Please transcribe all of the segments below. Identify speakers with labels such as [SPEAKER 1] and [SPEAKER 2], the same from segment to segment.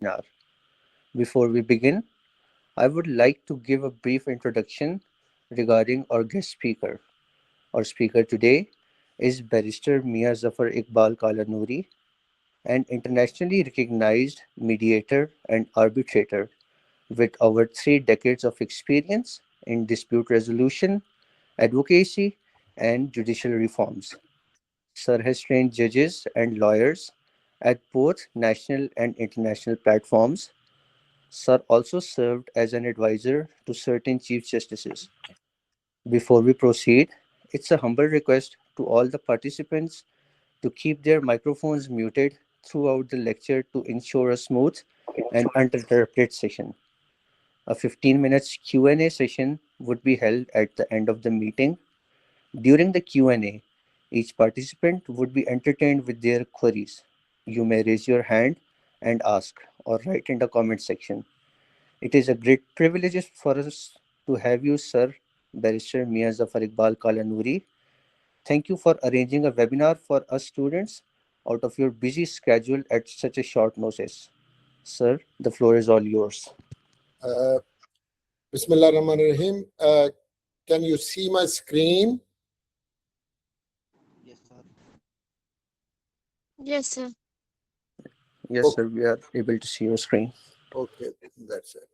[SPEAKER 1] webinar. Before we begin, I would like to give a brief introduction regarding our guest speaker. Our speaker today is Barrister Mian Zafar Iqbal Kalanauri, an internationally recognized mediator and arbitrator with over 3 decades of experience in dispute resolution, advocacy, and judicial reforms. Sir has trained judges and lawyers at both national and international platforms. Sir also served as an advisor to certain Chief Justices. Before we proceed, it's a humble request to all the participants to keep their microphones muted throughout the lecture to ensure a smooth and uninterrupted session. A 15 minutes Q&A session would be held at the end of the meeting. During the Q&A, each participant would be entertained with their queries. You may raise your hand and ask or write in the comment section. It is a great privilege for us to have you, Sir Barrister Mian Zafar Iqbal Kalanouri. Thank you for arranging a webinar for us students out of your busy schedule at such a short notice. Sir, the floor is all yours.
[SPEAKER 2] Uh, Bismillah Rahman Rahim. Can you see my screen?
[SPEAKER 1] Yes, sir.
[SPEAKER 3] Yes, sir.
[SPEAKER 1] Yes,
[SPEAKER 2] Okay.
[SPEAKER 1] sir, we are able to see your screen.
[SPEAKER 2] Okay, that's it.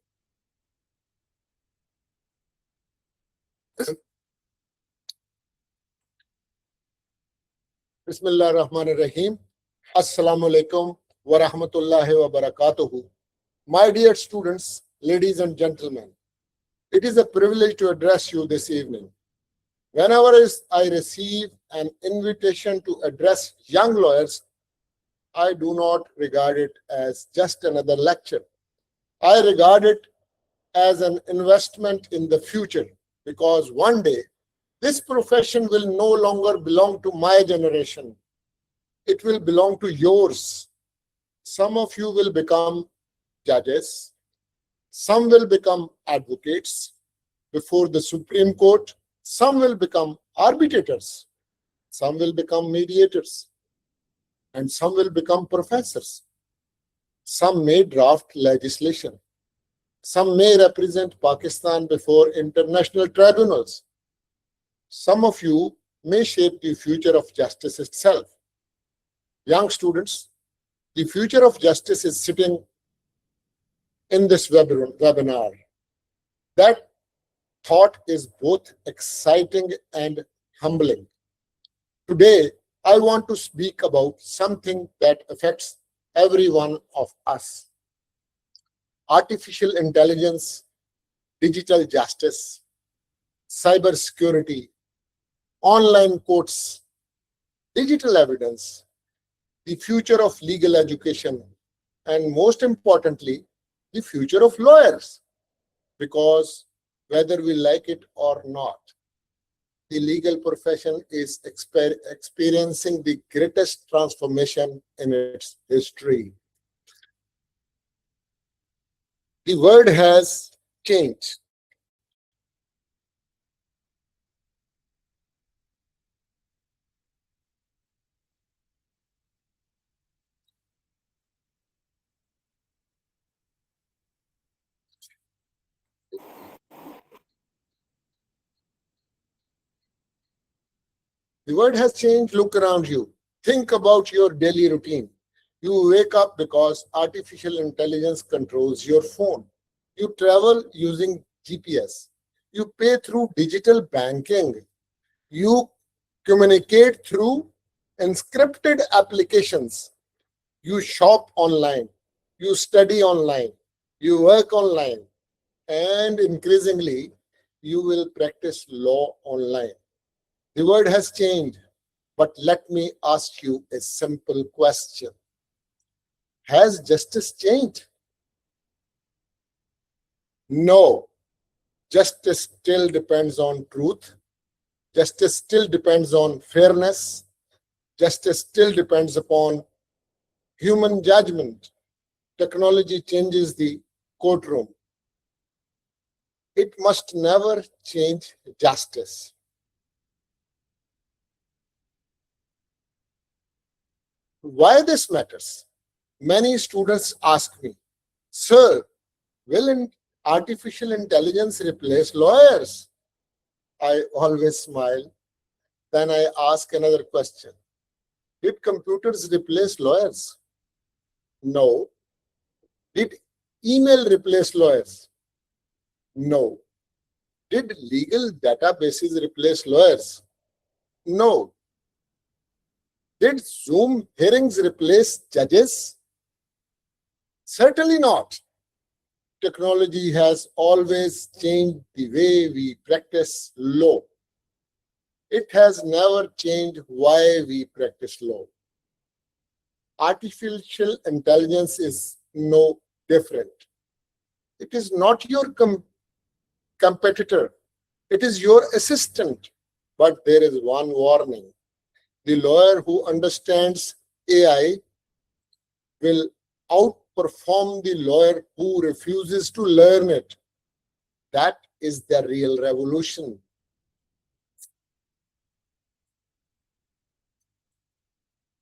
[SPEAKER 2] Bismillah Rahman Rahim. Assalamu alaikum wa rahmatullahi wa barakatuhu. My dear students, ladies and gentlemen, it is a privilege to address you this evening. Whenever I receive an invitation to address young lawyers, I do not regard it as just another lecture. I regard it as an investment in the future, because one day this profession will no longer belong to my generation. It will belong to yours. Some of you will become judges. Some will become advocates before the Supreme Court. Some will become arbitrators. Some will become mediators. And some will become professors. Some may draft legislation. Some may represent Pakistan before international tribunals. Some of you may shape the future of justice itself. Young students, the future of justice is sitting in this webinar. That thought is both exciting and humbling. Today, I want to speak about something that affects every one of us: artificial intelligence, digital justice, cybersecurity, online courts, digital evidence, the future of legal education, and most importantly, the future of lawyers. Because whether we like it or not, the legal profession is experiencing the greatest transformation in its history. The world has changed. The world has changed. Look around you. Think about your daily routine. You wake up because artificial intelligence controls your phone. You travel using GPS. You pay through digital banking. You communicate through encrypted applications. You shop online. You study online. You work online. And increasingly, you will practice law online. The world has changed, but let me ask you a simple question. Has justice changed? No. Justice still depends on truth. Justice still depends on fairness. Justice still depends upon human judgment. Technology changes the courtroom. It must never change justice. Why this matters? Many students ask me, Sir, will artificial intelligence replace lawyers? I always smile. Then I ask another question. Did computers replace lawyers? No. Did email replace lawyers? No. Did legal databases replace lawyers? No. Did Zoom hearings replace judges? Certainly not. Technology has always changed the way we practice law. It has never changed why we practice law. Artificial intelligence is no different. It is not your competitor. It is your assistant. But there is one warning. The lawyer who understands AI will outperform the lawyer who refuses to learn it. That is the real revolution.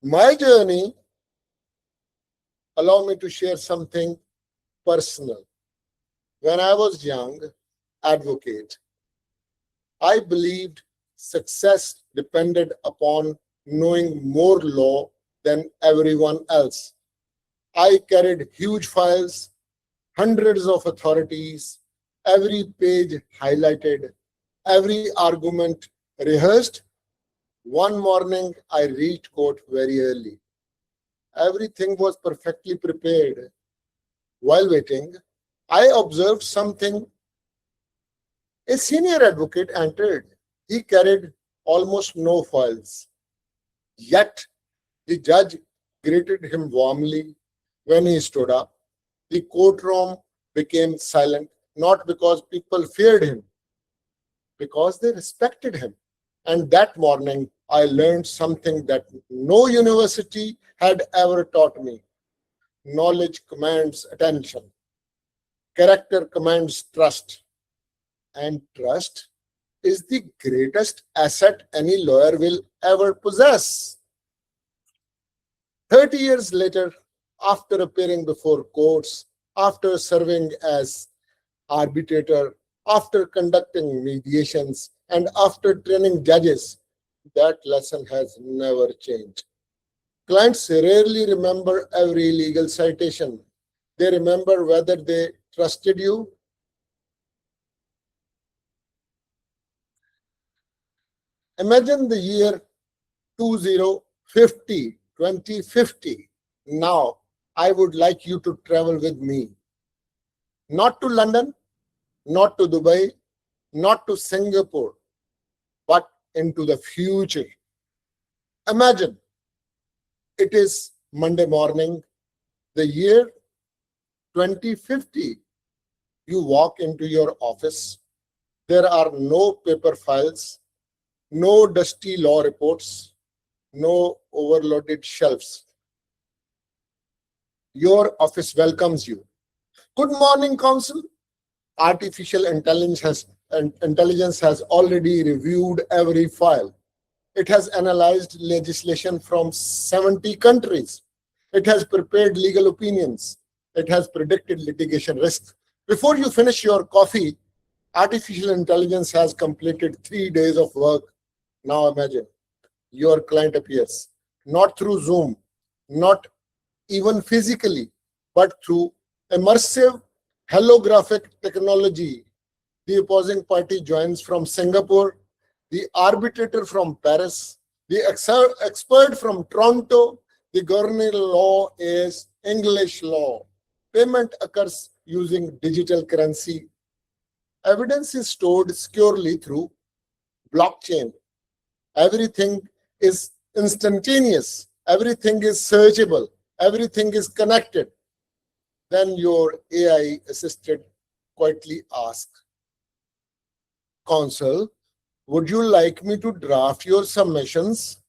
[SPEAKER 2] My journey, allow me to share something personal. When I was young advocate, I believed success depended upon knowing more law than everyone else. I carried huge files, hundreds of authorities, every page highlighted, every argument rehearsed. One morning, I reached court very early. Everything was perfectly prepared. While waiting, I observed something. A senior advocate entered. He carried almost no files. Yet, the judge greeted him warmly when he stood up. The courtroom became silent, not because people feared him, because they respected him. And that morning, I learned something that no university had ever taught me. Knowledge commands attention, character commands trust, and trust is the greatest asset any lawyer will ever possess. 30 years later, after appearing before courts, after serving as arbitrator, after conducting mediations, and after training judges, that lesson has never changed. Clients rarely remember every legal citation. They remember whether they trusted you. Imagine the year 2050. Now, I would like you to travel with me. Not to London, not to Dubai, not to Singapore, but into the future. Imagine it is Monday morning, the year 2050. You walk into your office. There are no paper files, no dusty law reports, no overloaded shelves. Your office welcomes you. Good morning, Council. Artificial intelligence has already reviewed every file. It has analyzed legislation from 70 countries. It has prepared legal opinions. It has predicted litigation risks. Before you finish your coffee, artificial intelligence has completed 3 days of work. Now imagine your client appears, not through Zoom, not even physically, but through immersive holographic technology. The opposing party joins from Singapore, the arbitrator from Paris, the expert from Toronto. The governing law is English law. Payment occurs using digital currency. Evidence is stored securely through blockchain. Everything is instantaneous. Everything is searchable. Everything is connected. Then your AI assistant quietly asks, Counsel, would you like me to draft your submissions?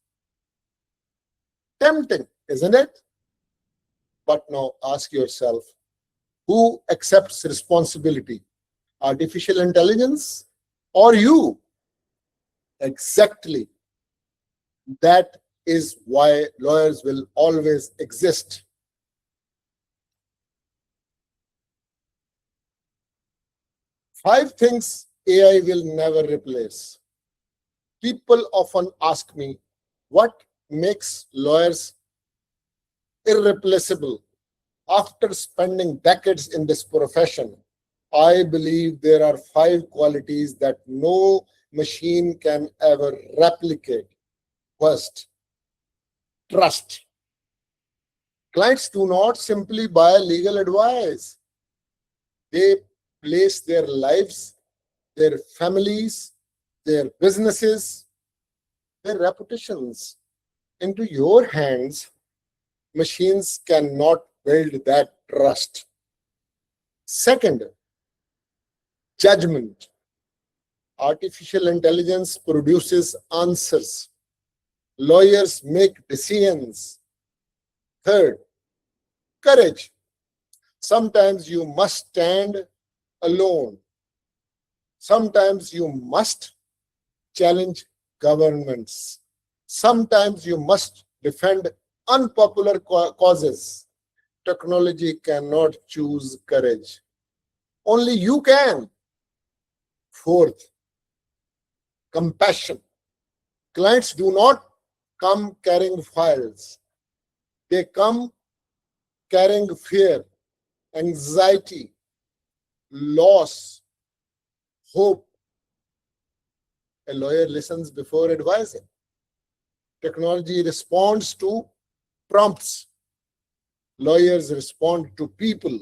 [SPEAKER 2] Tempting, isn't it? But now ask yourself, who accepts responsibility? Artificial intelligence or you? Exactly. That is why lawyers will always exist. Five things AI will never replace. People often ask me, what makes lawyers irreplaceable? After spending decades in this profession, I believe there are five qualities that no machine can ever replicate. First, trust. Clients do not simply buy legal advice, they place their lives, their families, their businesses, their reputations into your hands. Machines cannot build that trust. Second, judgment. Artificial intelligence produces answers. Lawyers make decisions. Third, courage. Sometimes you must stand alone. Sometimes you must challenge governments. Sometimes you must defend unpopular causes. Technology cannot choose courage. Only you can. Fourth, compassion. Clients do not come carrying files. They come carrying fear, anxiety, loss, hope. A lawyer listens before advising. Technology responds to prompts. Lawyers respond to people.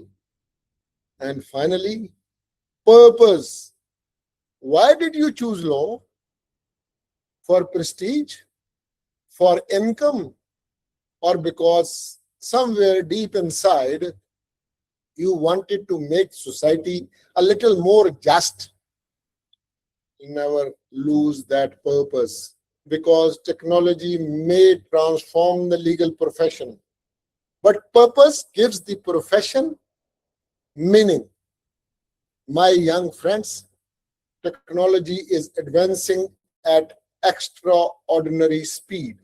[SPEAKER 2] And finally, purpose. Why did you choose law? For prestige? For income? Or because somewhere deep inside you wanted to make society a little more just? Never lose that purpose, because technology may transform the legal profession, but purpose gives the profession meaning. My young friends, technology is advancing at extraordinary speed.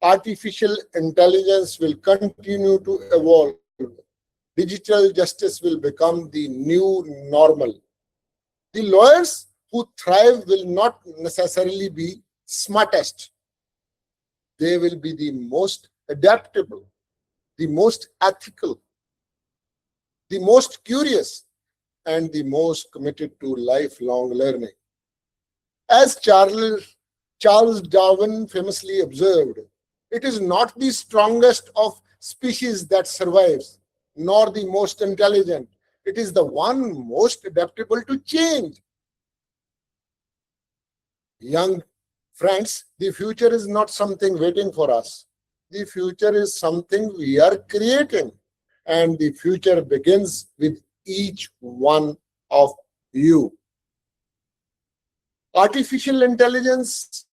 [SPEAKER 2] Artificial intelligence will continue to evolve. Digital justice will become the new normal. The lawyers who thrive will not necessarily be smartest. They will be the most adaptable, the most ethical, the most curious, and the most committed to lifelong learning. As Charles Darwin famously observed, it is not the strongest of species that survives, nor the most intelligent. It is the one most adaptable to change. Young friends, the future is not something waiting for us. The future is something we are creating. And the future begins with each one of you. Artificial intelligence,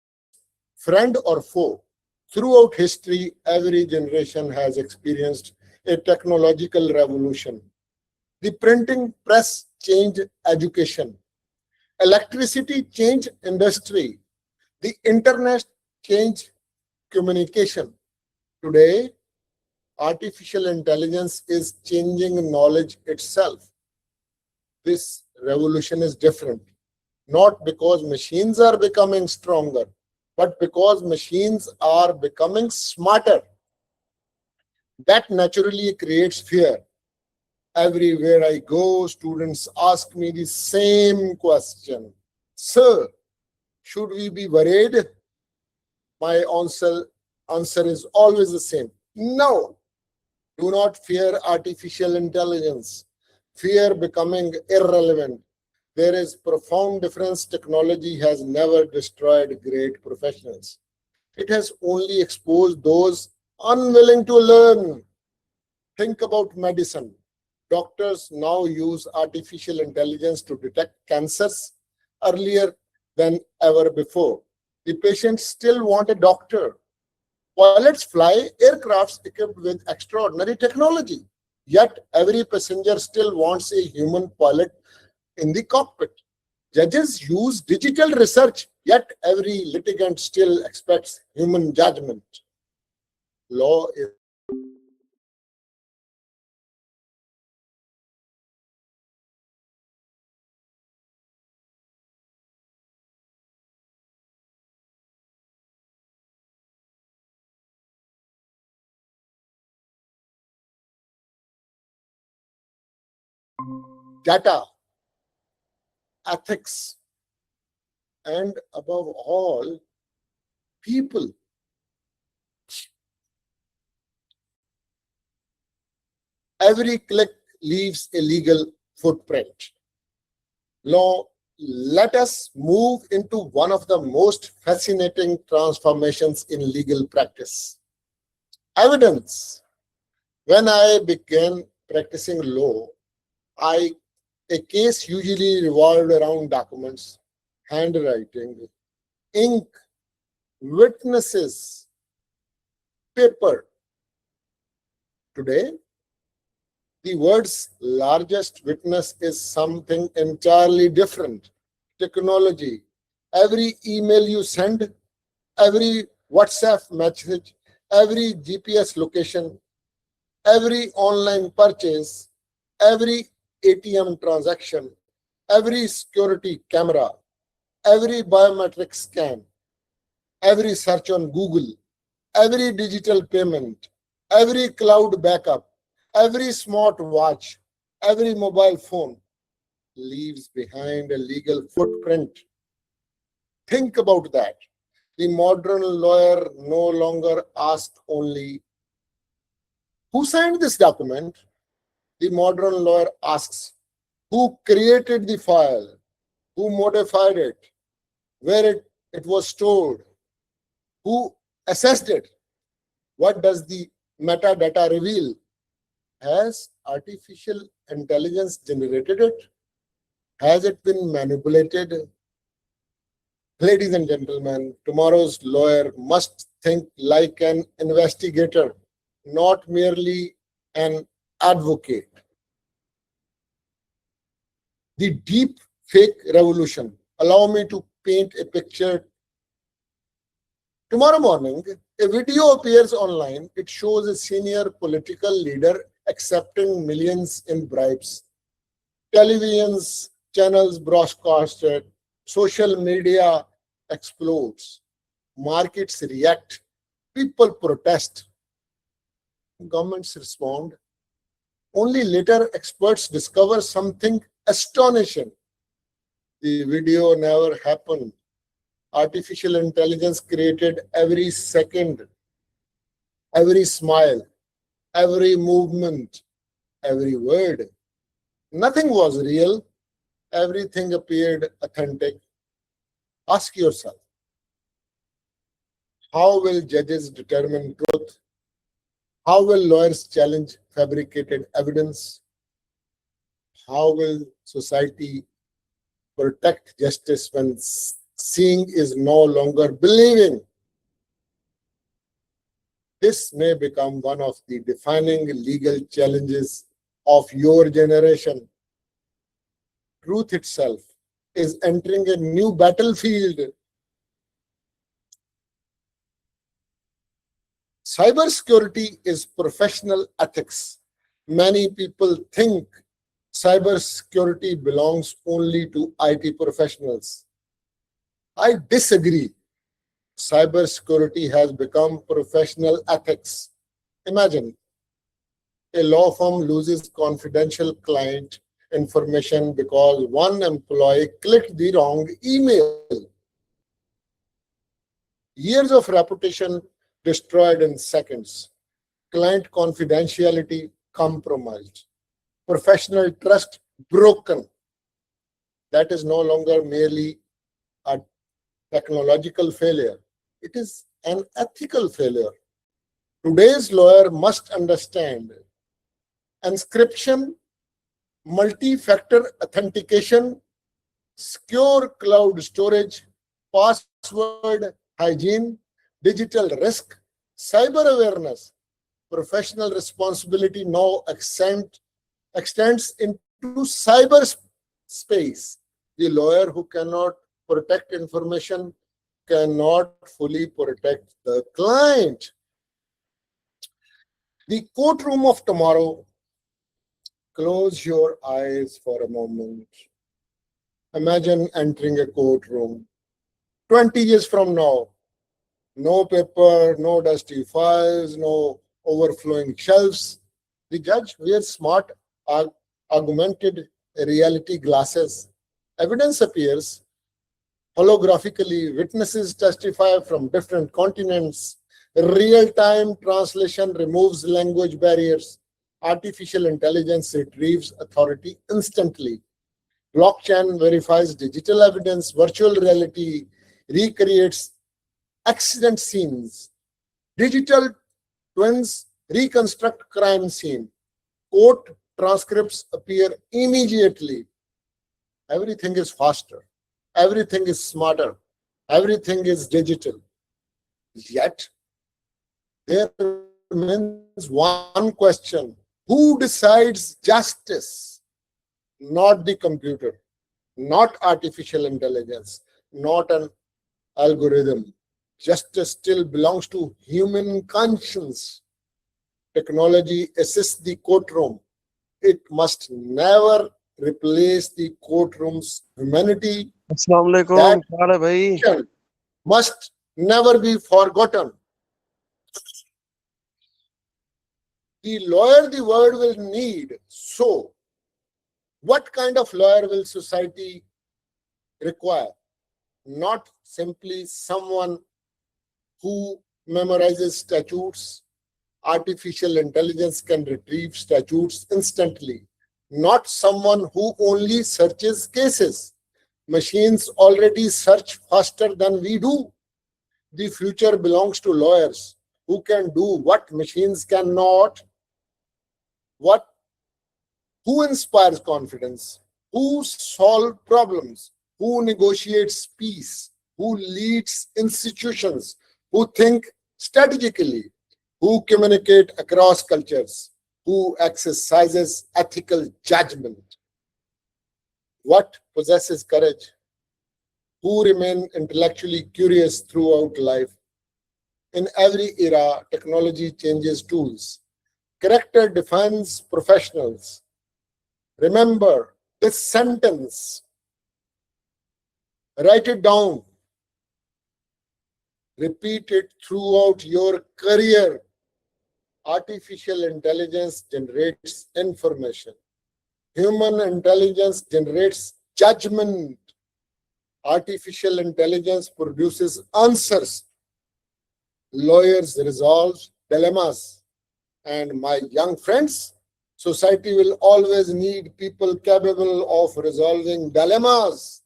[SPEAKER 2] friend or foe, throughout history, every generation has experienced a technological revolution. The printing press changed education. Electricity changed industry. The internet changed communication. Today, artificial intelligence is changing knowledge itself. This revolution is different, not because machines are becoming stronger, but because machines are becoming smarter. That naturally creates fear. Everywhere I go, students ask me the same question. Sir, should we be worried? My answer is always the same. No, do not fear artificial intelligence. Fear becoming irrelevant. There is profound difference. Technology has never destroyed great professionals. It has only exposed those unwilling to learn. Think about medicine. Doctors now use artificial intelligence to detect cancers earlier than ever before. The patients still want a doctor. Pilots fly aircrafts equipped with extraordinary technology. Yet every passenger still wants a human pilot in the cockpit. Judges use digital research, yet every litigant still expects human judgment. Law is data, ethics, and above all, people. Every click leaves a legal footprint. Now, let us move into one of the most fascinating transformations in legal practice: evidence. When I began practicing law, I a case usually revolved around documents, handwriting, ink, witnesses, paper. Today, the world's largest witness is something entirely different. Technology. Every email you send, every WhatsApp message, every GPS location, every online purchase, every ATM transaction, every security camera, every biometric scan, every search on Google, every digital payment, every cloud backup, every smart watch, every mobile phone leaves behind a legal footprint. Think about that. The modern lawyer no longer asks only, who signed this document? The modern lawyer asks, who created the file? Who modified it? Where it was stored? Who assessed it? What does the metadata reveal? Has artificial intelligence generated it? Has it been manipulated? Ladies and gentlemen, tomorrow's lawyer must think like an investigator, not merely an advocate. The deep fake revolution. Allow me to paint a picture. Tomorrow morning, a video appears online. It shows a senior political leader accepting millions in bribes. Television channels broadcast it. Social media explodes. Markets react. People protest. Governments respond. Only later experts discover something astonishing. The video never happened. Artificial intelligence created every second, every smile, every movement, every word. Nothing was real. Everything appeared authentic. Ask yourself, how will judges determine truth? How will lawyers challenge fabricated evidence? How will society protect justice when seeing is no longer believing? This may become one of the defining legal challenges of your generation. Truth itself is entering a new battlefield. Cybersecurity is professional ethics. Many people think cybersecurity belongs only to IT professionals. I disagree. Cybersecurity has become professional ethics. Imagine a law firm loses confidential client information because one employee clicked the wrong email. Years of reputation destroyed in seconds. Client confidentiality compromised. Professional trust broken. That is no longer merely a technological failure. It is an ethical failure. Today's lawyer must understand encryption, multi-factor authentication, secure cloud storage, password hygiene, digital risk, cyber awareness. Professional responsibility now extends into cyber space. The lawyer who cannot protect information cannot fully protect the client. The courtroom of tomorrow. Close your eyes for a moment. Imagine entering a courtroom 20 years from now. No paper, no dusty files, no overflowing shelves. The judge wears smart, augmented reality glasses. Evidence appears holographically, witnesses testify from different continents. Real-time translation removes language barriers. Artificial intelligence retrieves authority instantly. Blockchain verifies digital evidence. Virtual reality recreates accident scenes. Digital twins reconstruct crime scene. Court transcripts appear immediately. Everything is faster. Everything is smarter. Everything is digital. Yet, there remains one question. Who decides justice? Not the computer, not artificial intelligence, not an algorithm. Justice still belongs to human conscience. Technology assists the courtroom. It must never replace the courtroom's humanity.
[SPEAKER 3] अस्सलाम
[SPEAKER 2] That
[SPEAKER 3] वालेकुम, क्या हाल है भाई?
[SPEAKER 2] must never be forgotten. The lawyer the world will need. So, what kind of lawyer will society require? Not simply someone who memorizes statutes. Artificial intelligence can retrieve statutes instantly. Not someone who only searches cases. Machines already search faster than we do. The future belongs to lawyers who can do what machines cannot. Who inspires confidence? Who solves problems? Who negotiates peace? Who leads institutions? Who think strategically? Who communicate across cultures? Who exercises ethical judgment? What possesses courage? Who remain intellectually curious throughout life? In every era, technology changes tools. Character defines professionals. Remember this sentence. Write it down. Repeat it throughout your career. Artificial intelligence generates information. Human intelligence generates judgment. Artificial intelligence produces answers. Lawyers resolve dilemmas. And my young friends, society will always need people capable of resolving dilemmas.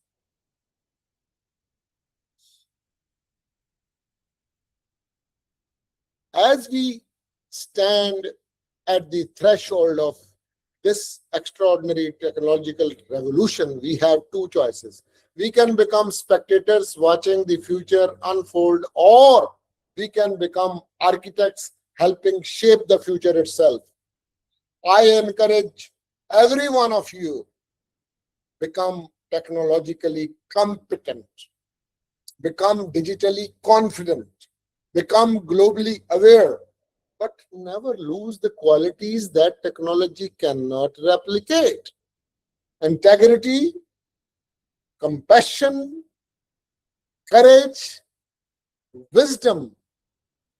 [SPEAKER 2] As we stand at the threshold of this extraordinary technological revolution, we have two choices. We can become spectators watching the future unfold, or we can become architects helping shape the future itself. I encourage every one of you become technologically competent, become digitally confident, become globally aware, but never lose the qualities that technology cannot replicate. Integrity, compassion, courage, wisdom,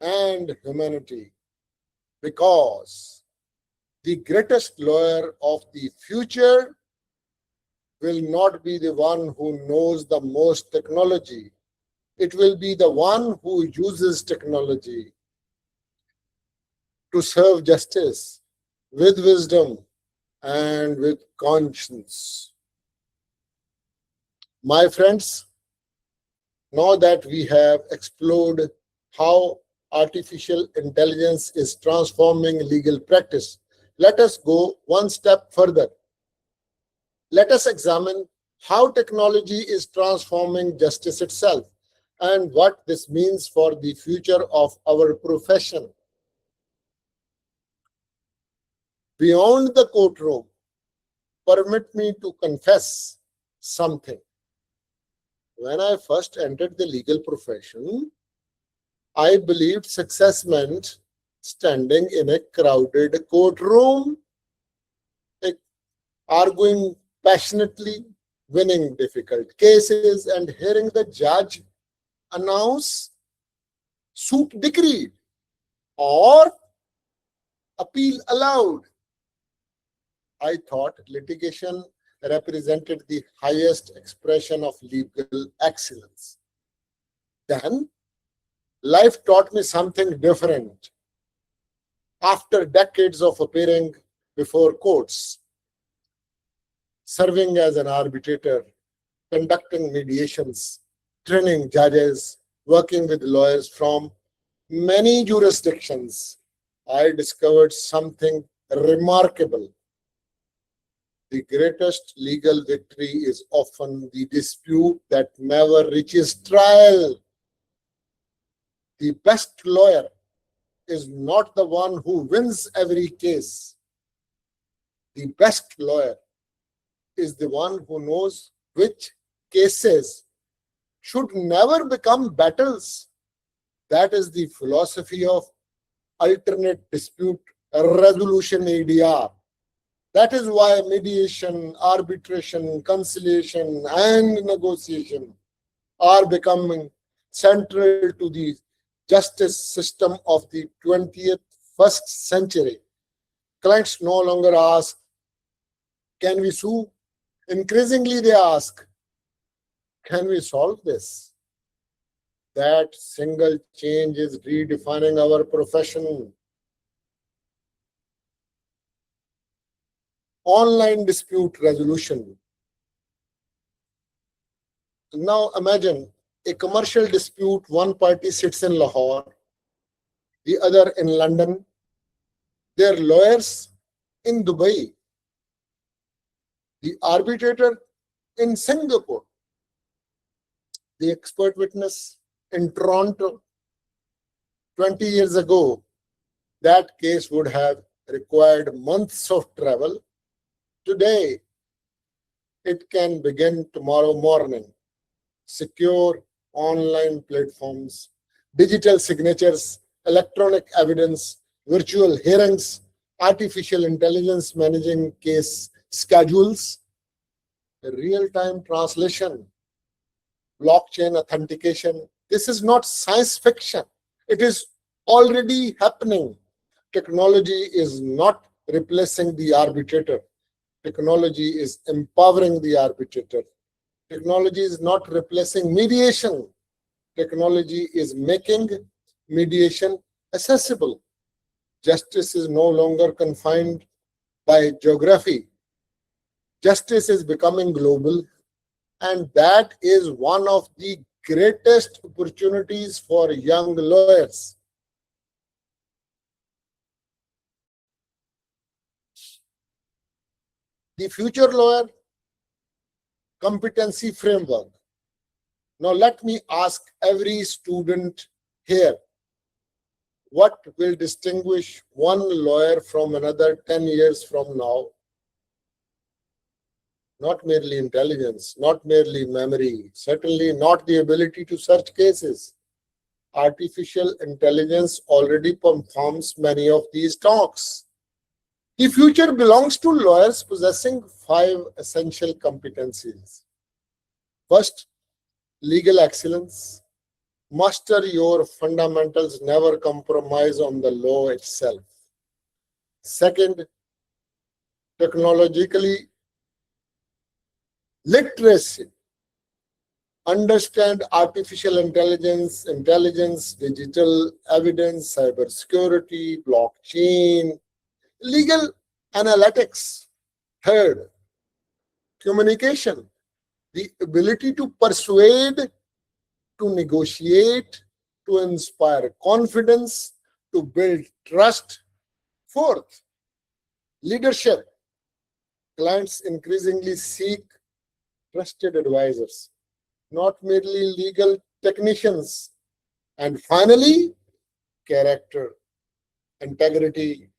[SPEAKER 2] and humanity. Because the greatest lawyer of the future will not be the one who knows the most technology. It will be the one who uses technology to serve justice with wisdom and with conscience. My friends, now that we have explored how artificial intelligence is transforming legal practice, let us go one step further. Let us examine how technology is transforming justice itself and what this means for the future of our profession. Beyond the courtroom, permit me to confess something. When I first entered the legal profession, I believed success meant standing in a crowded courtroom, arguing passionately, winning difficult cases, and hearing the judge announce suit decreed or appeal allowed. I thought litigation represented the highest expression of legal excellence. Then, life taught me something different. After decades of appearing before courts, serving as an arbitrator, conducting mediations, training judges, working with lawyers from many jurisdictions, I discovered something remarkable. The greatest legal victory is often the dispute that never reaches trial. The best lawyer is not the one who wins every case. The best lawyer is the one who knows which cases should never become battles. That is the philosophy of alternate dispute resolution ADR. That is why mediation, arbitration, conciliation, and negotiation are becoming central to the justice system of the 21st century. Clients no longer ask, can we sue? Increasingly, they ask, can we solve this? That single change is redefining our profession. Online dispute resolution. Now imagine a commercial dispute, one party sits in Lahore, the other in London, their lawyers in Dubai, the arbitrator in Singapore, the expert witness in Toronto. 20 years ago, that case would have required months of travel. Today, it can begin tomorrow morning. Secure online platforms, digital signatures, electronic evidence, virtual hearings, artificial intelligence managing case schedules, real-time translation, blockchain authentication. This is not science fiction. It is already happening. Technology is not replacing the arbitrator. Technology is empowering the arbitrator. Technology is not replacing mediation. Technology is making mediation accessible. Justice is no longer confined by geography. Justice is becoming global, and that is one of the greatest opportunities for young lawyers. The future lawyer competency framework. Now let me ask every student here, what will distinguish one lawyer from another 10 years from now? Not merely intelligence, not merely memory, certainly not the ability to search cases. Artificial intelligence already performs many of these tasks. The future belongs to lawyers possessing 5 essential competencies. First, legal excellence. Master your fundamentals, never compromise on the law itself. Second, technologically literacy. Understand artificial intelligence, digital evidence, cybersecurity, blockchain, legal analytics. Third, communication. The ability to persuade, to negotiate, to inspire confidence, to build trust. Fourth, leadership. Clients increasingly seek trusted advisors, not merely legal technicians. And finally, character, integrity,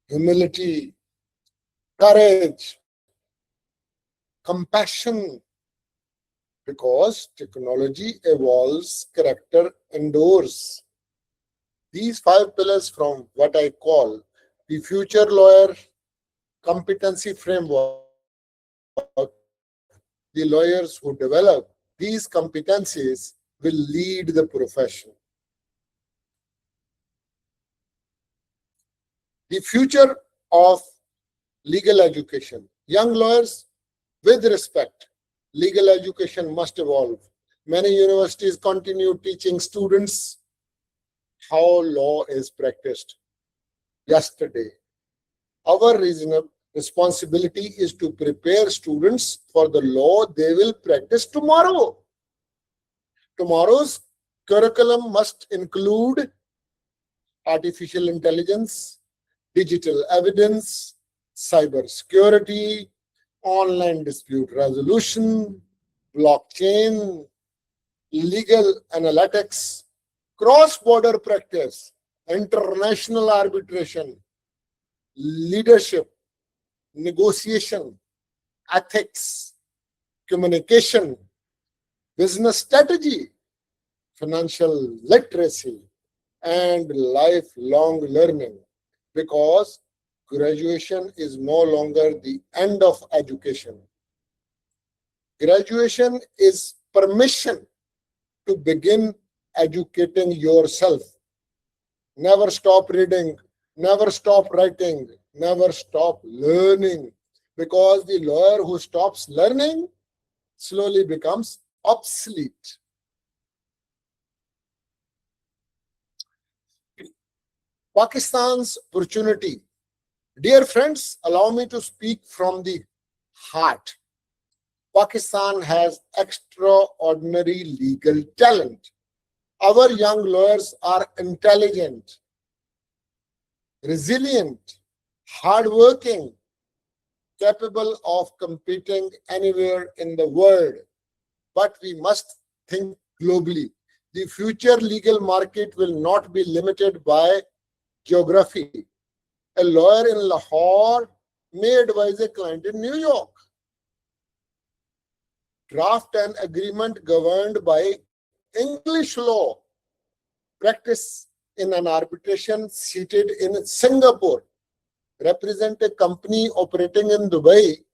[SPEAKER 2] humility, courage, compassion. Because technology evolves, character endures. These 5 pillars from what I call the future lawyer competency framework, the lawyers who develop these competencies will lead the profession. The future of legal education. Young lawyers, With respect, legal education must evolve. Many universities continue teaching students how law is practiced yesterday. Our reasonable responsibility is to prepare students for the law they will practice tomorrow. Tomorrow's curriculum must include artificial intelligence, digital evidence, cyber security, online dispute resolution, blockchain, legal analytics, cross-border practice, international arbitration, leadership, negotiation, ethics, communication, business strategy, financial literacy, and lifelong learning, because graduation is no longer the end of education. Graduation is permission to begin educating yourself. Never stop reading, never stop writing, never stop learning, because the lawyer who stops learning slowly becomes obsolete. Pakistan's opportunity. Dear friends, allow me to speak from the heart. Pakistan has extraordinary legal talent. Our young lawyers are intelligent, resilient, hardworking, capable of competing anywhere in the world. But we must think globally. The future legal market will not be limited by geography. A lawyer in Lahore may advise a client in New York. Draft an agreement governed by English law. Practice in an arbitration seated in Singapore. Represent a company operating in Dubai.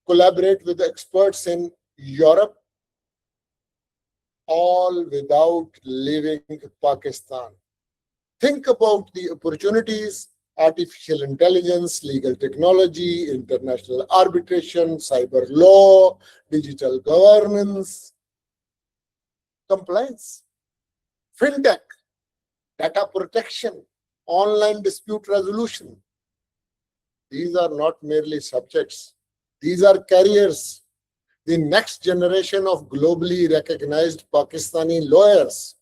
[SPEAKER 2] Collaborate with experts in Europe, all without leaving Pakistan. Think about the opportunities: artificial intelligence, legal technology, international arbitration, cyber law, digital governance, compliance, fintech, data protection, online dispute resolution. These are not merely subjects. These are careers. The next generation of globally recognized Pakistani lawyers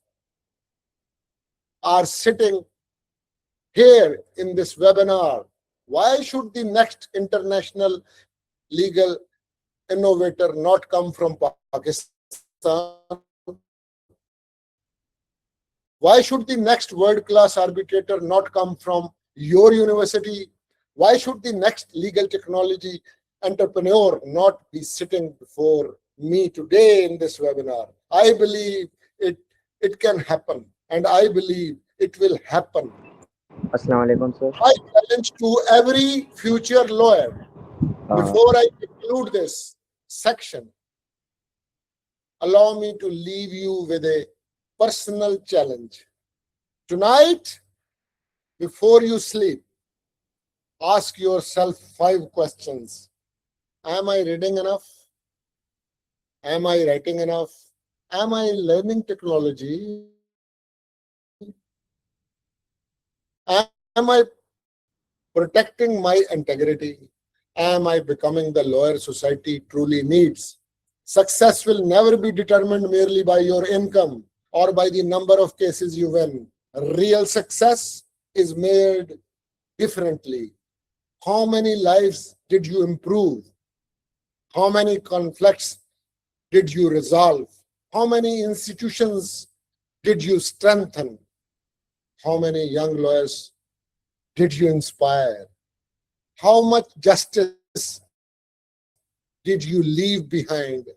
[SPEAKER 2] are sitting here in this webinar. Why should the next international legal innovator not come from Pakistan? Why should the next world-class arbitrator not come from your university? Why should the next legal technology entrepreneur not be sitting before me today in this webinar? I believe it can happen, and I believe it will happen.
[SPEAKER 3] Assalamu alaikum, sir.
[SPEAKER 2] I challenge to every future lawyer, before I conclude this section, allow me to leave you with a personal challenge. Tonight, before you sleep, ask yourself 5 questions. Am I reading enough? Am I writing enough? Am I learning technology? Am I protecting my integrity? Am I becoming the lawyer society truly needs? Success will never be determined merely by your income or by the number of cases you win. Real success is made differently. How many lives did you improve? How many conflicts did you resolve? How many institutions did you strengthen? How many young lawyers did you inspire? How much justice did you leave behind?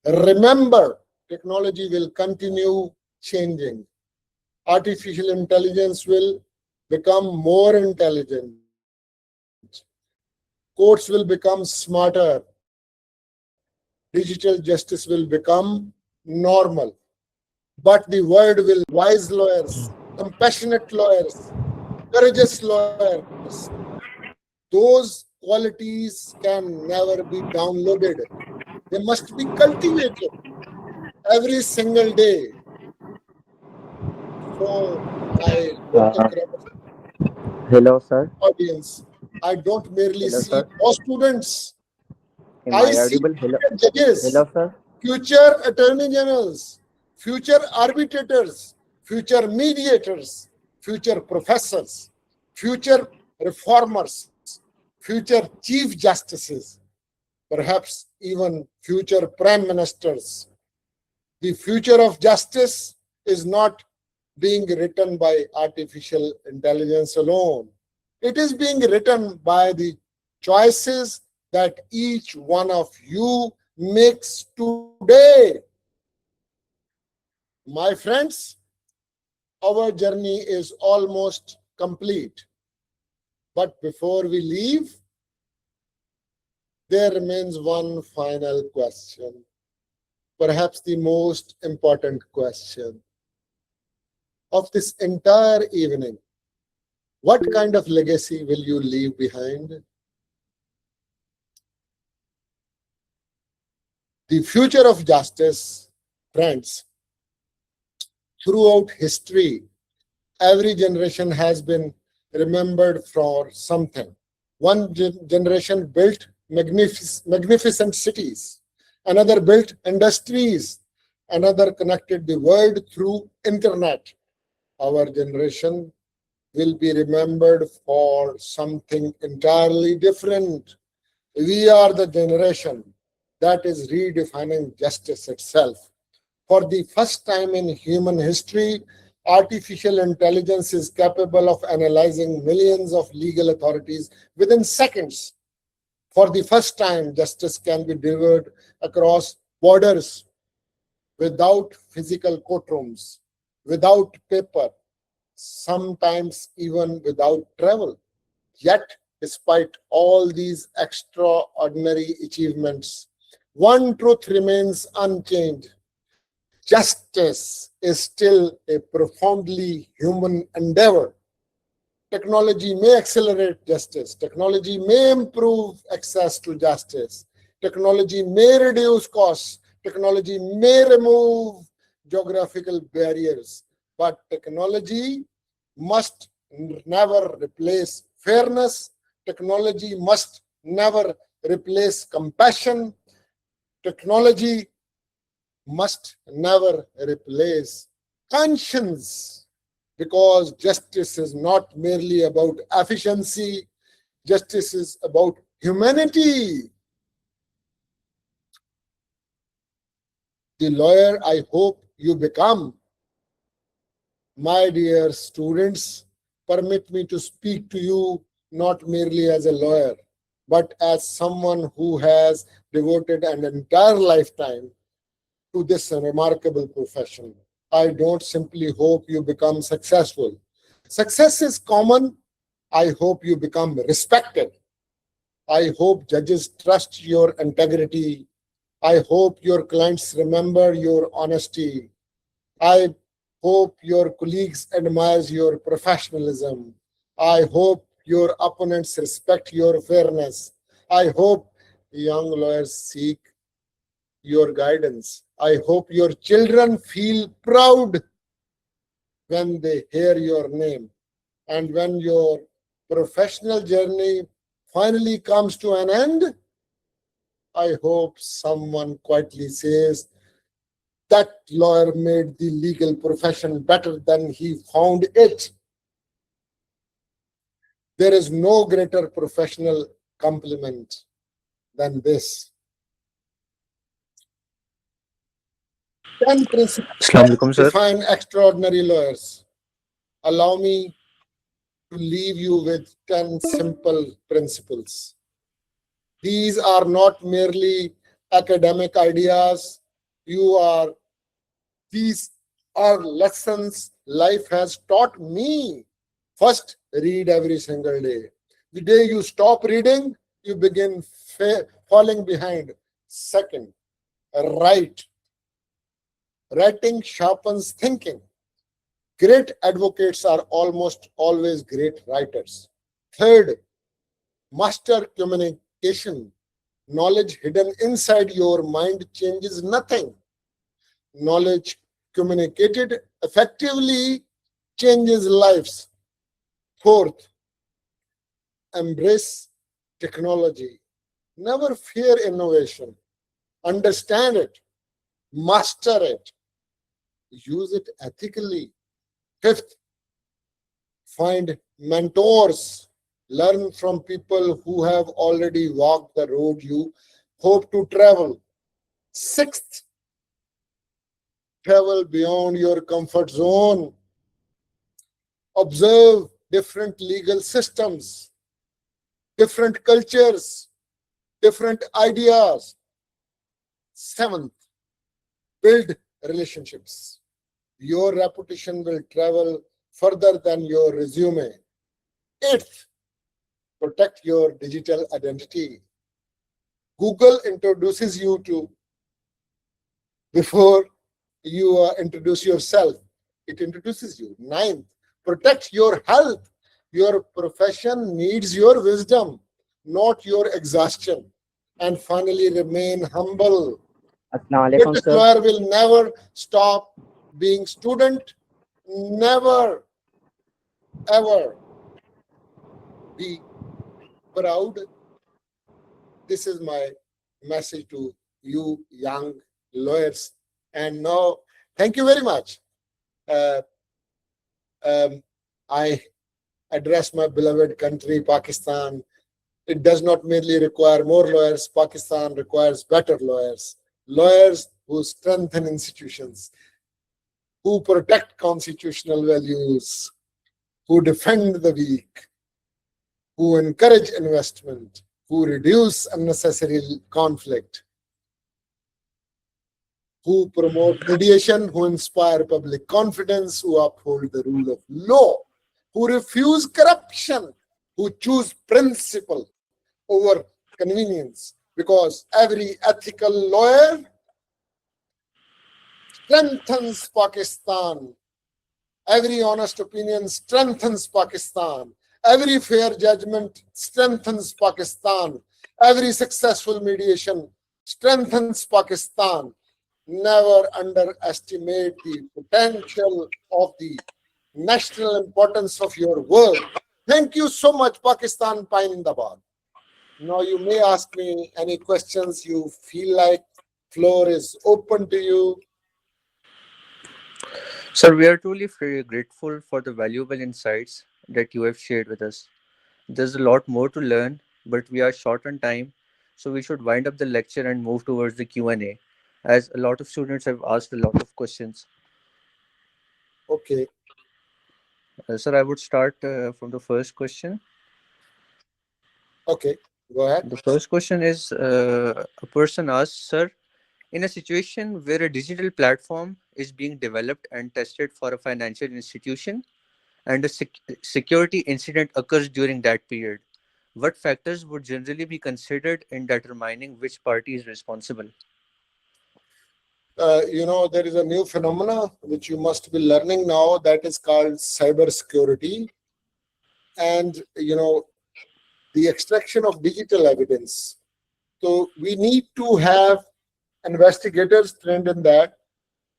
[SPEAKER 2] Remember, technology will continue changing. Artificial intelligence will become more intelligent. Courts will become smarter. Digital justice will become normal. But the world will wise lawyers, compassionate lawyers, courageous lawyers. Those qualities can never be downloaded. They must be cultivated every single day. So I look
[SPEAKER 3] Uh,
[SPEAKER 2] across
[SPEAKER 3] Hello, sir.
[SPEAKER 2] audience. I don't merely
[SPEAKER 3] Hello,
[SPEAKER 2] see
[SPEAKER 3] sir.
[SPEAKER 2] law students.
[SPEAKER 3] Am
[SPEAKER 2] I
[SPEAKER 3] I
[SPEAKER 2] see
[SPEAKER 3] audible? Hello.
[SPEAKER 2] future judges,
[SPEAKER 3] Hello, sir.
[SPEAKER 2] future attorney generals, future arbitrators, future mediators, future professors, future reformers, future chief justices, perhaps even future prime ministers. The future of justice is not being written by artificial intelligence alone. It is being written by the choices that each one of you makes today. My friends, our journey is almost complete. But before we leave, there remains one final question, perhaps the most important question of this entire evening. What kind of legacy will you leave behind? The future of justice, friends, throughout history, every generation has been remembered for something. One generation built magnificent cities, another built industries, another connected the world through internet. Our generation will be remembered for something entirely different. We are the generation that is redefining justice itself. For the first time in human history, artificial intelligence is capable of analyzing millions of legal authorities within seconds. For the first time, justice can be delivered across borders without physical courtrooms, without paper, sometimes even without travel. Yet, despite all these extraordinary achievements, one truth remains unchanged. Justice is still a profoundly human endeavor. Technology may accelerate justice. Technology may improve access to justice. Technology may reduce costs. Technology may remove geographical barriers. But technology must never replace fairness. Technology must never replace compassion. Technology must never replace conscience, because justice is not merely about efficiency, justice is about humanity. The lawyer I hope you become, my dear students, permit me to speak to you not merely as a lawyer, but as someone who has devoted an entire lifetime to this remarkable profession. I don't simply hope you become successful. Success is common. I hope you become respected. I hope judges trust your integrity. I hope your clients remember your honesty. I hope your colleagues admire your professionalism. I hope your opponents respect your fairness. I hope young lawyers seek your guidance. I hope your children feel proud when they hear your name. And when your professional journey finally comes to an end, I hope someone quietly says, that lawyer made the legal profession better than he found it. There is no greater professional compliment than this. 10 principles
[SPEAKER 1] Assalamu
[SPEAKER 2] that
[SPEAKER 1] alaikum, sir.
[SPEAKER 2] define extraordinary lawyers. Allow me to leave you with 10 simple principles. These are not merely academic ideas. These are lessons life has taught me. First, read every single day. The day you stop reading, you begin falling behind. Second, write. Writing sharpens thinking. Great advocates are almost always great writers. Third, master communication. Knowledge hidden inside your mind changes nothing. Knowledge communicated effectively changes lives. Fourth, embrace technology. Never fear innovation. Understand it, master it, use it ethically. Fifth, find mentors. Learn from people who have already walked the road you hope to travel. Sixth, travel beyond your comfort zone. Observe different legal systems, different cultures, different ideas. Seventh, build relationships. Your reputation will travel further than your resume. Eighth, protect your digital identity. Google introduces you to before you introduce yourself. It introduces you. Ninth, protect your health. Your profession needs your wisdom, not your exhaustion. And finally, remain humble.
[SPEAKER 3] Assalamu alaikum,
[SPEAKER 2] Greatest
[SPEAKER 3] sir.
[SPEAKER 2] lawyer will never stop being student, never, ever be proud. This is my message to you young lawyers. And now, thank you very much. I address my beloved country, Pakistan. It does not merely require more lawyers. Pakistan requires better lawyers. Lawyers who strengthen institutions, who protect constitutional values, who defend the weak, who encourage investment, who reduce unnecessary conflict, who promote mediation, who inspire public confidence, who uphold the rule of law, who refuse corruption, who choose principle over convenience, because every ethical lawyer strengthens Pakistan. Every honest opinion strengthens Pakistan. Every fair judgment strengthens Pakistan. Every successful mediation strengthens Pakistan. Never underestimate the potential of the national importance of your work. Thank you so much, Pakistan Paindabad. Now you may ask me any questions you feel like. Floor is open to you.
[SPEAKER 1] Sir, we are truly very grateful for the valuable insights that you have shared with us. There's a lot more to learn, but we are short on time, so we should wind up the lecture and move towards the Q&A, as a lot of students have asked a lot of questions.
[SPEAKER 2] Okay.
[SPEAKER 1] Sir, I would start from the first question.
[SPEAKER 2] Okay. Go ahead.
[SPEAKER 1] The first question is a person asks, Sir, in a situation where a digital platform is being developed and tested for a financial institution and a security incident occurs during that period, what factors would generally be considered in determining which party is responsible?
[SPEAKER 2] There is a new phenomena which you must be learning now that is called cyber security. And, the extraction of digital evidence. So we need to have investigators trained in that,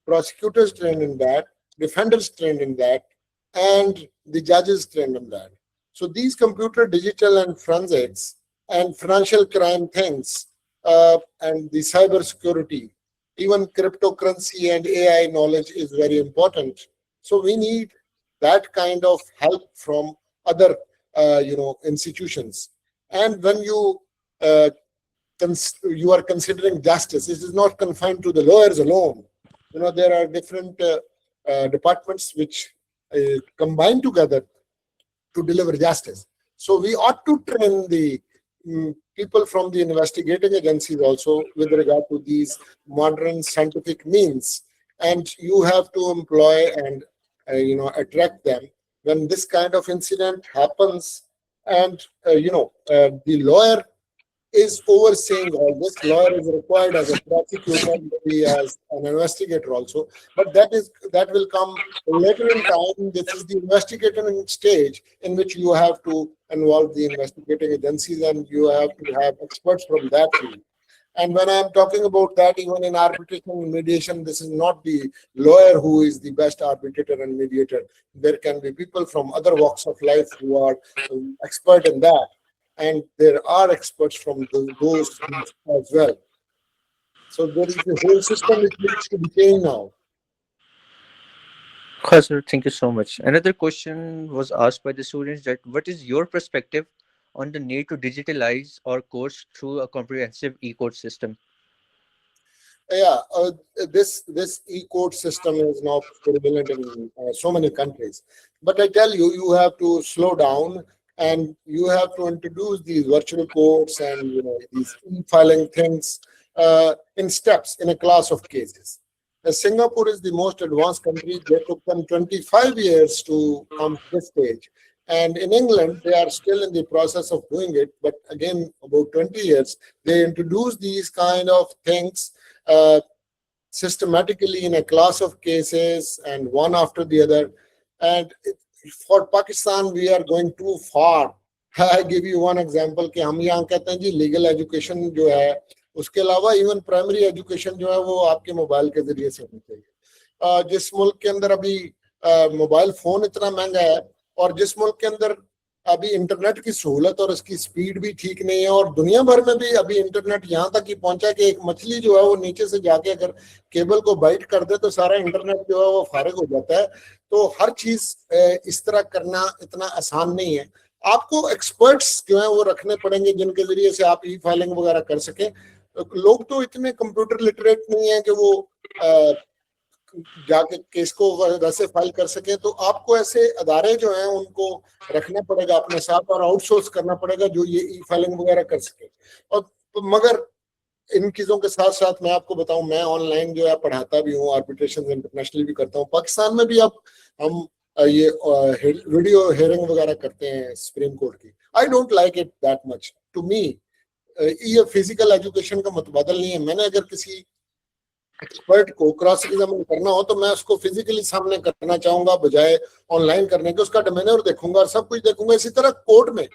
[SPEAKER 2] prosecutors trained in that, defenders trained in that, and the judges trained in that. So these computer, digital, and forensics and financial crime things, and the cyber security, even cryptocurrency and AI knowledge is very important. So we need that kind of help from other, institutions. And when you are considering justice, it is not confined to the lawyers alone. There are different departments which combine together to deliver justice. So we ought to train the people from the investigating agencies also with regard to these modern scientific means. And you have to employ and attract them when this kind of incident happens. And the lawyer is overseeing all this. Lawyer is required as a prosecutor, maybe as an investigator also, but that will come later in time. This is the investigating stage in which you have to involve the investigating agencies and you have to have experts from that field. And when I'm talking about that, even in arbitration and mediation, this is not the lawyer who is the best arbitrator and mediator. There can be people from other walks of life who are expert in that. And there are experts from those fields as well. So there is the whole system which needs to be changed now.
[SPEAKER 1] Sir, thank you so much. Another question was asked by the students that what is your perspective on the need to digitalize our course through a comprehensive e-court system?
[SPEAKER 2] Yeah, this e-court system is now prevalent in so many countries. But I tell you, you have to slow down and you have to introduce these virtual courts and these e-filing things in steps in a class of cases. Singapore is the most advanced country. They took them 25 years to come to this stage. And in England, they are still in the process of doing it. But again, about 20 years, they introduced these kind of things uh, systematically in a class of cases and one after the other. And for Pakistan, we are going too far. I give you one example कि हम यहाँ कहते हैं जी legal education जो है उसके अलावा even primary education जो है वो आपके मोबाइल के जरिए से होनी चाहिए। जिस मुल्क के अंदर अभी मोबाइल फोन इतना महंगा है और जिस मुल्क के अंदर अभी इंटरनेट की सहूलत और उसकी स्पीड भी ठीक नहीं है और दुनिया भर में भी अभी इंटरनेट यहाँ तक ही पहुंचा कि एक मछली जो है वो नीचे से जाके अगर केबल को बाइट कर दे तो सारा इंटरनेट जो है वो फारिग हो जाता है। तो हर चीज इस तरह करना इतना आसान नहीं है। आपको एक्सपर्ट्स जो है वो रखने पड़ेंगे जिनके जरिए से आप ई फाइलिंग वगैरह कर सकें। लोग तो इतने कंप्यूटर लिटरेट नहीं है कि वो जाके केस को वैसे फाइल कर सके। तो आपको ऐसे अदारे जो हैं उनको रखना पड़ेगा अपने साथ और आउटसोर्स करना पड़ेगा जो ये ई फाइलिंग वगैरह कर सके। और मगर इन चीजों के साथ साथ मैं आपको बताऊं, मैं ऑनलाइन जो है पढ़ाता भी हूँ, आर्बिट्रेशन इंटरनेशनली भी करता हूँ। पाकिस्तान में भी अब हम ये वीडियो हेयरिंग वगैरह करते हैं सुप्रीम कोर्ट की। I don't like it that much. To me ये फिजिकल एजुकेशन का मुतबादल नहीं है। मैंने अगर किसी एक्सपर्ट को क्रॉस एग्जामिन करना हो तो मैं उसको फिजिकली सामने करना चाहूंगा बजाय ऑनलाइन करने के। उसका डिमेन्योर देखूंगा और सब कुछ देखूंगा। इसी तरह कोर्ट में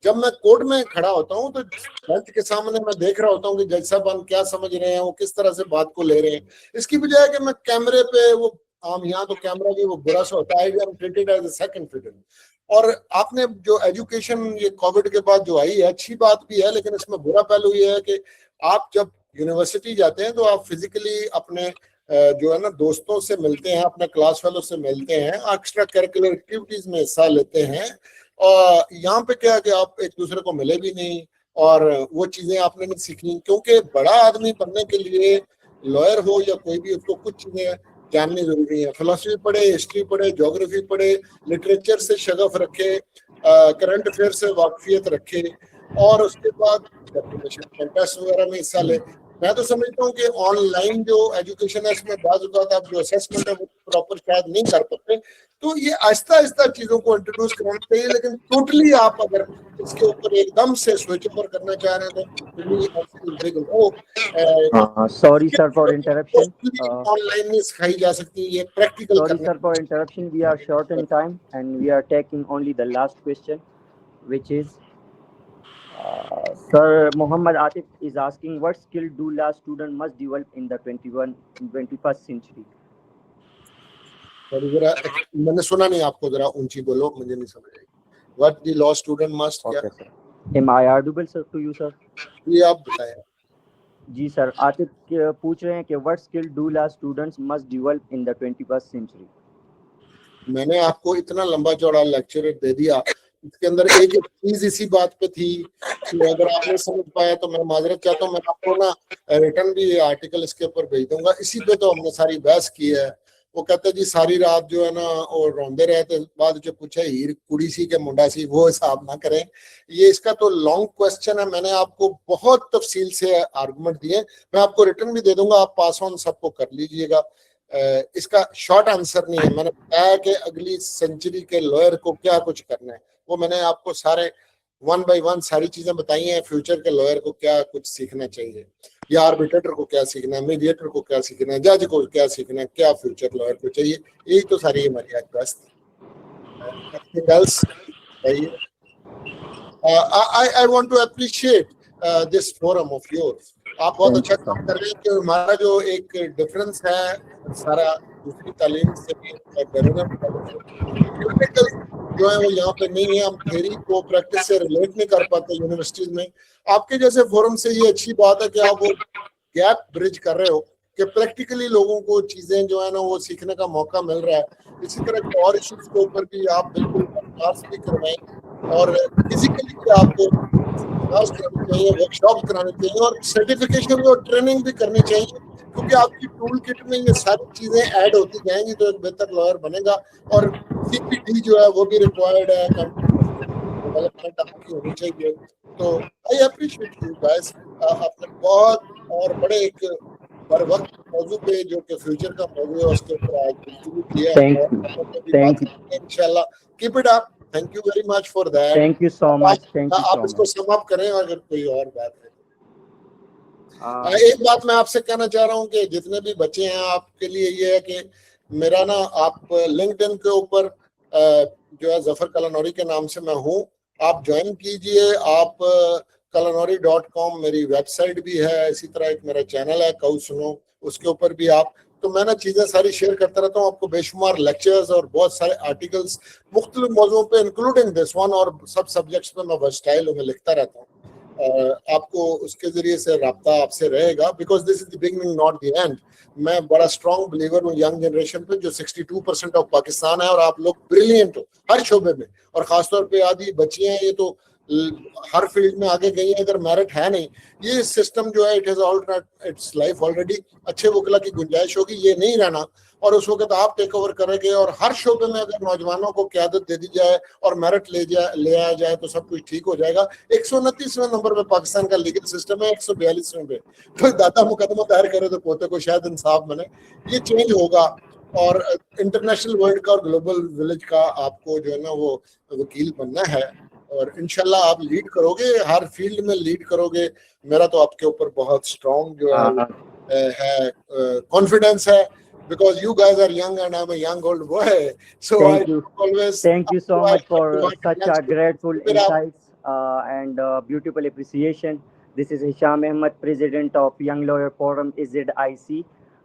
[SPEAKER 2] जब मैं कोर्ट में खड़ा होता हूँ तो जज के सामने मैं देख रहा होता हूँ कि जज साहब क्या समझ रहे हैं, वो किस तरह से बात को ले रहे हैं। इसकी बजाय कि मैं कैमरे पे वो यहाँ तो कैमरा भी वो बुरा सा होता है, I am treated as a second fiddle. और आपने जो एजुकेशन ये कोविड के बाद जो आई है अच्छी बात भी है, लेकिन इसमें बुरा पहलू ये है कि आप जब यूनिवर्सिटी जाते हैं तो आप फिजिकली अपने जो है ना दोस्तों से मिलते हैं, अपने क्लास फेलो से मिलते हैं, एक्स्ट्रा करिकुलर एक्टिविटीज में हिस्सा लेते हैं। और यहाँ पे क्या है कि आप एक दूसरे को मिले भी नहीं और वो चीजें आपने नहीं सीखी। क्योंकि बड़ा आदमी बनने के लिए लॉयर हो या कोई भी, उसको कुछ चीजें जाननी जरूरी है। फिलोसफी पढ़े, हिस्ट्री पढ़े, ज्योग्राफी पढ़े, लिटरेचर से शगफ रखे, करंट अफेयर से वाकफियत रखे और उसके बाद कंटेस्ट वगैरह में हिस्सा ले। मैं तो समझता हूँ कि ऑनलाइन जो एजुकेशन है इसमें बाज़ आप जो असेसमेंट है वो प्रॉपर शायद नहीं कर पाते। तो ये आहिस्ता आहिस्ता चीजों को इंट्रोड्यूस करना चाहिए, लेकिन टोटली आप अगर इसके ऊपर एकदम से स्विच ओवर करना चाह रहे हैं तो
[SPEAKER 3] Sorry, sir, for interruption.
[SPEAKER 2] Online नहीं सिखाई जा सकती, ये प्रैक्टिकल
[SPEAKER 3] Sorry,
[SPEAKER 2] करना।
[SPEAKER 3] sir, for interruption. We are short in time, and we are taking only the last question, which is, Sir Muhammad Atif is asking, what skill do law student must develop in the 21st century?
[SPEAKER 2] जरा मैंने सुना नहीं, आपको जरा ऊंची बोलो, मुझे नहीं समझ आई। What the law student must
[SPEAKER 3] Okay, sir. Am I audible, sir, to you, sir?
[SPEAKER 2] ये आप बताएं।
[SPEAKER 3] जी सर, आतिफ पूछ रहे हैं कि what skill do law students must develop in the 21st century?
[SPEAKER 2] मैंने आपको इतना लंबा चौड़ा लेक्चर दे दिया, इसके अंदर एक चीज इसी बात पे थी कि अगर आपने समझ पाया तो मैं माजरत चाहता हूँ। मैं आपको ना रिटर्न भी आर्टिकल इसके ऊपर भेज दूंगा। इसी पे तो हमने सारी बहस की है। वो कहते जी सारी रात जो है ना और रोंदे रहे थे, बाद जो पूछा हीर कुड़ी सी के मुंडा सी, वो हिसाब ना करें। ये इसका तो लॉन्ग क्वेश्चन है, मैंने आपको बहुत तफसील से आर्गुमेंट दिए, मैं आपको रिटर्न भी दे दूंगा, आप पास ऑन सबको कर लीजिएगा। इसका शॉर्ट आंसर नहीं है। मैंने बताया कि अगली सेंचुरी के लॉयर को क्या कुछ करना है, वो मैंने आपको सारे वन बाय वन सारी चीजें बताई हैं, फ्यूचर के लॉयर को क्या कुछ सीखना चाहिए, या आर्बिट्रेटर को क्या सीखना है, मीडिएटर को क्या सीखना है, जज को क्या सीखना है, क्या फ्यूचर लॉयर को चाहिए, यही तो सारी हमारी आज बस थी। I want to appreciate this forum of yours. आप बहुत अच्छा काम कर रहे हैं कि हमारा जो एक डिफरेंस है सारा दूसरी तालीम से और बैरून टेक्निकल जो है वो यहाँ पे नहीं है, हम थ्योरी को प्रैक्टिस से रिलेट नहीं कर पाते यूनिवर्सिटीज में। आपके जैसे फोरम से ये अच्छी बात है कि आप वो गैप ब्रिज कर रहे हो कि प्रैक्टिकली लोगों को चीजें जो है ना वो सीखने का मौका मिल रहा है। इसी तरह के और इश्यूज के ऊपर भी आप बिल्कुल क्लास भी करवाएं और फिजिकली भी आपको क्लास करानी चाहिए, वर्कशॉप करानी चाहिए और सर्टिफिकेशन और ट्रेनिंग भी करनी चाहिए, क्योंकि आपकी टूल किट में ये सारी चीजें ऐड होती जाएंगी तो एक बेहतर लॉयर बनेगा। और सीपीटी जो है वो भी रिक्वायर्ड है, डेवलपमेंट आपकी होनी चाहिए। तो आई अप्रिशिएट यू गाइस, आपने बहुत और बड़े एक बर वक्त मौजू पे जो कि फ्यूचर का मौजू है उसके ऊपर आज गुफ्तगू किया है। इंशाल्लाह keep it up, thank you very much for that.
[SPEAKER 3] Thank you so much.
[SPEAKER 2] आप इसको सम अप करें अगर कोई और बात है। एक बात मैं आपसे कहना चाह रहा हूँ कि जितने भी बच्चे हैं आपके लिए ये है कि मेरा ना आप लिंक्डइन के ऊपर जो है जफर कलानौरी के नाम से मैं हूँ, आप ज्वाइन कीजिए। आप kalanori.com मेरी वेबसाइट भी है, इसी तरह एक मेरा चैनल है कऊ सुनो, उसके ऊपर भी आप, तो मैं ना चीज़ें सारी शेयर करता रहता हूँ, आपको बेशुमार लेक्चर्स और बहुत सारे आर्टिकल्स मुख्तलिफ मौजूओं पे इंक्लूडिंग दिस वन और सब सब्जेक्ट्स में मैं वर्सटाइल में लिखता रहता हूँ। आपको उसके जरिए से रब्ता आपसे रहेगा, because this is the beginning not the end. मैं बड़ा स्ट्रॉन्ग बिलीवर हूँ यंग जनरेशन पे जो 62% ऑफ पाकिस्तान है, और आप लोग ब्रिलियंट हो हर शोबे में, और खासतौर पे आदि बच्चियां हैं ये तो हर फील्ड में आगे गई है, अगर मेरिट है नहीं, ये सिस्टम जो है it has its life already, अच्छे वकला की गुंजाइश होगी, ये नहीं रहना, और उस वक्त आप टेक ओवर करेंगे, और हर शोबे में अगर नौजवानों को क्यादत दे दी जाए और मेरिट ले आया जाए तो सब कुछ ठीक हो जाएगा। 129वें नंबर पे पाकिस्तान का लीगल सिस्टम है, 142वें पे तो दादा मुकदमा दायर करे तो पोते को शायद इंसाफ बने, ये चेंज होगा। और इंटरनेशनल वर्ल्ड का और ग्लोबल विलेज का आपको जो है ना वो वकील बनना है, और इंशाल्लाह आप लीड करोगे, हर फील्ड में लीड करोगे। मेरा तो आपके ऊपर बहुत स्ट्रॉन्ग जो है कॉन्फिडेंस है, because you guys are young and I'm a young old boy, so
[SPEAKER 3] thank you.
[SPEAKER 2] Always
[SPEAKER 3] thank you so much for such a grateful insights and beautiful appreciation. This is Hisham Ahmed, President of Young Lawyer Forum ZIC.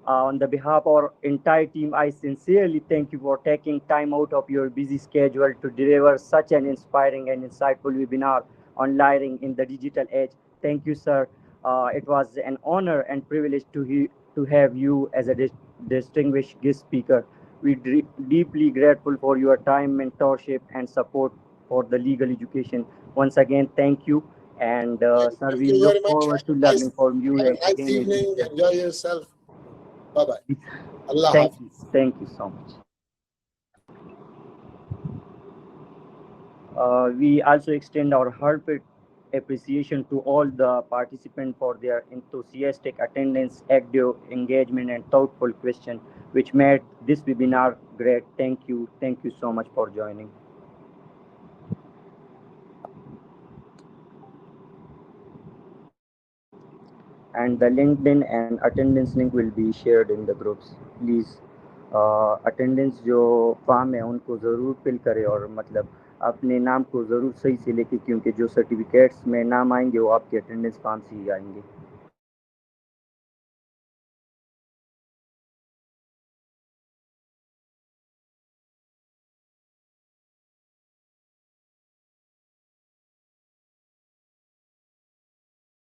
[SPEAKER 3] On the behalf of our entire team, I sincerely thank you for taking time out of your busy schedule to deliver such an inspiring and insightful webinar on lawyering in the digital age. Thank you, sir. It was an honor and privilege to have you as a distinguished guest speaker. We deeply grateful for your time, mentorship, and support for the legal education. Once again, thank you. And sir, we look forward to learning from you again.
[SPEAKER 2] Nice evening. Enjoy yourself. Bye bye. Allah Hafiz.
[SPEAKER 3] Thank you so much. We also extend our heartfelt appreciation to all the participants for their enthusiastic attendance, active engagement, and thoughtful questions, which made this webinar great. Thank you. Thank you so much for joining. And the LinkedIn and attendance link will be shared in the groups. Please attendance जो form है उनको ज़रूर fill करें, और मतलब अपने नाम को ज़रूर सही से लेके, क्योंकि जो सर्टिफिकेट्स में नाम आएंगे वो आपके अटेंडेंस फॉर्म से ही आएंगे।